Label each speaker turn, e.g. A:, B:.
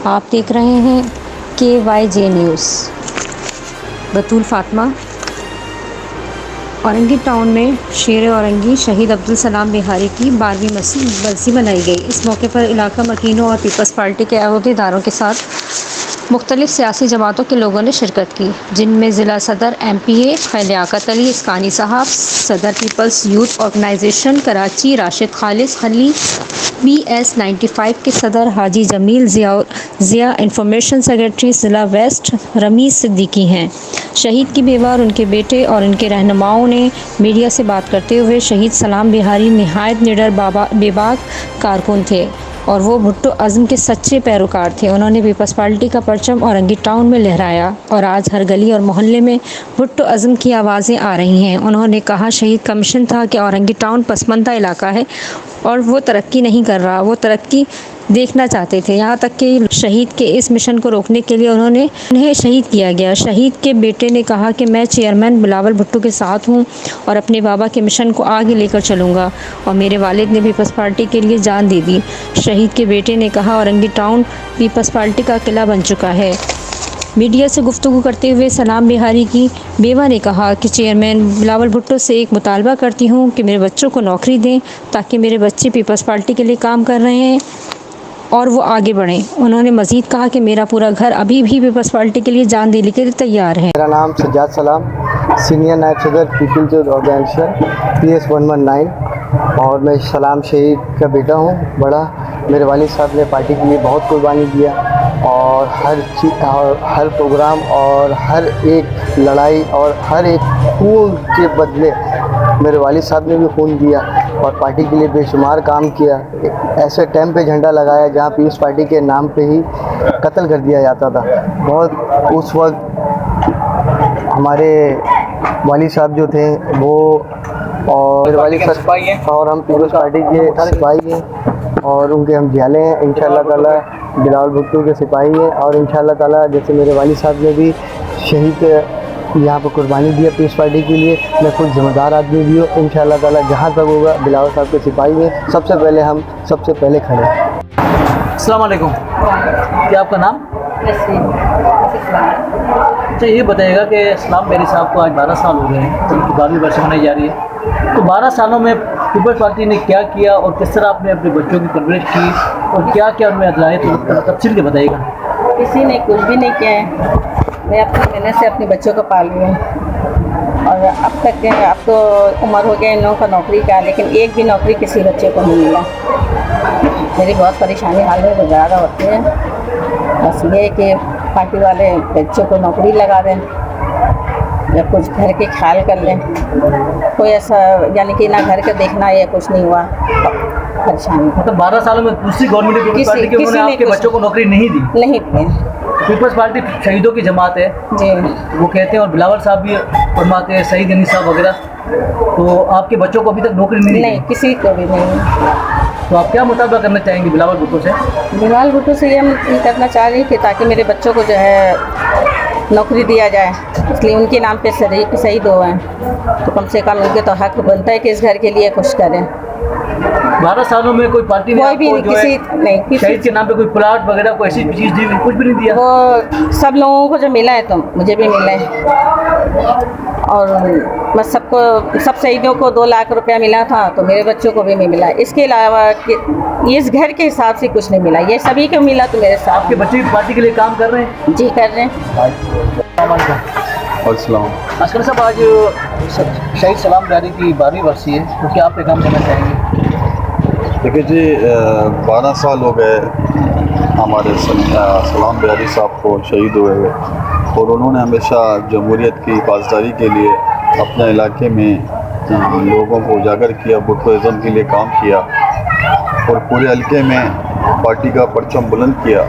A: आप देख रहे हैं KYJ न्यूज़। बतूल फातिमा। औरंगी टाउन में शेर औरंगी शहीद अब्दुल सलाम बिहारी की 12वीं बरसी मनाई गई। इस मौके पर इलाका मकीनों और पीपल्स पार्टी के अहदेदारों के साथ मुख्तलिफ सियासी जमातों के लोगों ने शिरकत की, जिनमें ज़िला सदर MPA लियाकत अली इस्कानी साहब, सदर people's youth organisation Karachi Rashid Khalid Khali, BS 95 के सदर हाजी जमील ज़िया, इंफॉर्मेशन सेक्रेटरी ज़िला वेस्ट रमीज़ सिद्दीकी हैं। शहीद की बेवा और उनके बेटे और उनके रहनुमाओं ने मीडिया से बात करते हुए शहीद सलाम बिहारी निहायत निडर बेबाक कारकुन थे और वो भुट्टो अज़्म के सच्चे पैरोकार थे। उन्होंने पीपल्स पार्टी का परचम औरंगी टाउन में लहराया और आज हर गली और मोहल्ले में भुट्टो अज़्म की आवाज़ें आ रही हैं। उन्होंने कहा, शहीद का मिशन था कि औरंगी टाउन पसमंदा इलाका है और वो तरक्की नहीं कर रहा, वो तरक्की देखना चाहते थे। यहाँ तक कि शहीद के इस मिशन को रोकने के लिए उन्हें शहीद किया गया। शहीद के बेटे ने कहा कि मैं चेयरमैन बिलावल भुट्टो के साथ हूँ और अपने बाबा के मिशन को आगे लेकर चलूँगा और मेरे वालिद ने पीपल्स पार्टी के लिए जान दे दी। शहीद के बेटे ने कहा, औरंगी टाउन पीपल्स पार्टी का किला बन चुका है। मीडिया से गुफ्तगू करते हुए सलाम बिहारी की बेवा ने कहा कि चेयरमैन बिलावल भुट्टो से एक मुतालबा करती हूँ कि मेरे बच्चों को नौकरी दें, ताकि मेरे बच्चे पीपल्स पार्टी के लिए काम कर रहे हैं और वो आगे बढ़ें। उन्होंने मज़ीद कहा कि मेरा पूरा घर अभी भी पीपल्स पार्टी के लिए जान देने के लिए तैयार है।
B: मेरा नाम सज्जाद सलाम, सीनियर नायब सदर पीपल्स यूथ ऑर्गेनाइजेशन PS 119 और मैं सलाम शहीद का बेटा हूँ बड़ा। मेरे वालिद साहब ने पार्टी के लिए बहुत कुर्बानी दिया और हर चीज़ और हर प्रोग्राम और हर एक लड़ाई और हर एक खून के बदले मेरे वालिद साहब ने भी खून दिया और पार्टी के लिए बेशुमार काम किया। ऐसे टाइम पे झंडा लगाया जहाँ पीपल्स पार्टी के नाम पे ही कत्ल कर दिया जाता था। बहुत उस वक्त हमारे वालिद साहब जो थे वो और मेरे वालिद साहब और हम पीपल्स पार्टी के सिपाही हैं और उनके हम जियाले हैं। इंशाअल्लाह ताला बिलावल भुट्टो के सिपाही हैं और इंशाअल्लाह ताला जैसे मेरे वालिद साहब ने भी शहीद यहाँ पर कुर्बानी दिया पीपल्स पार्टी के लिए, मैं खुद जिम्मेदार आदमी भी हूँ। इंशाअल्लाह ताला जहाँ तक होगा बिलावल साहब के सिपाही में सबसे पहले हम सबसे पहले खड़े।
C: अस्सलाम वालेकुम। क्या आपका नाम? अच्छा, ये बताइएगा कि सलाम बेरी साहब को आज 12 साल हो गए हैं, उनकी 12वीं बरसी मनाई जा रही है। तो 12 सालों में पीपल्स पार्टी ने क्या किया और किस तरह आपने अपने बच्चों की परवरिश की और क्या क्या उनमें अदलाए, तो तफसील के बताइएगा।
D: किसी ने कुछ भी नहीं किया है। मैं अपनी मेहनत से अपने बच्चों को पाल रही हूँ और अब तक अब तो उम्र हो गया इन लोगों का नौकरी का, लेकिन एक भी नौकरी किसी बच्चे को नहीं मिला। मेरी बहुत परेशानी हाल में गुजारा होती है। बस ये है कि पार्टी वाले बच्चों को नौकरी लगा दें या कुछ घर के ख्याल कर लें। कोई ऐसा यानी कि ना घर का देखना या कुछ नहीं हुआ, परेशानी।
C: मतलब 12 सालों में दूसरी गवर्नमेंट पीपल्स पार्टी की उन्होंने आपके बच्चों को नौकरी नहीं दी?
D: नहीं दी।
C: पीपल्स पार्टी शहीदों की जमात है
D: जी,
C: वो कहते हैं, और बिलावल साहब भी फरमाते हैं, सईद गनी साहब वगैरह। तो आपके बच्चों को अभी तक नौकरी नहीं दी?
D: नहीं, किसी को भी नहीं।
C: तो आप क्या मुतालबा करना चाहेंगे बिलावल भुट्टो से?
D: बिलावल भुट्टो से ये करना चाह रही कि ताकि मेरे बच्चों को जो है नौकरी दिया जाए, इसलिए उनके नाम पे शहीद हुए हैं, तो कम से कम उनके तो हक बनता है कि इस घर के लिए कुछ करें।
C: 12 सालों में कोई पार्टी ने
D: कोई भी
C: आपको
D: किसी
C: शहीद के नाम पे कोई प्लाट वगैरह कोई ऐसी चीज़ दी, कुछ भी नहीं दिया?
D: वो सब लोगों को जो मिला है तो मुझे भी मिला है और बस सब शहीदों को 2 लाख रुपया मिला था तो मेरे बच्चों को भी नहीं मिला। इसके अलावा कि इस घर के हिसाब से कुछ नहीं मिला, ये सभी को मिला तो मेरे साथ।
C: आपके बच्चे पार्टी के लिए काम कर रहे हैं?
D: जी, कर रहे हैं।
C: अस्कर साहब, आज शहीद सलाम बिहारी की 12वीं बरसी है, तो क्या आप पे काम करना चाहेंगे?
E: देखिए जी, 12 साल हो गए हमारे सलाम बिहारी साहब को शहीद हुए और उन्होंने हमेशा जमहूरियत की पासदारी के लिए अपने इलाके में लोगों को उजागर किया, भुट्टोइज़्म के लिए काम किया और पूरे हल्के में पार्टी का परचम बुलंद किया।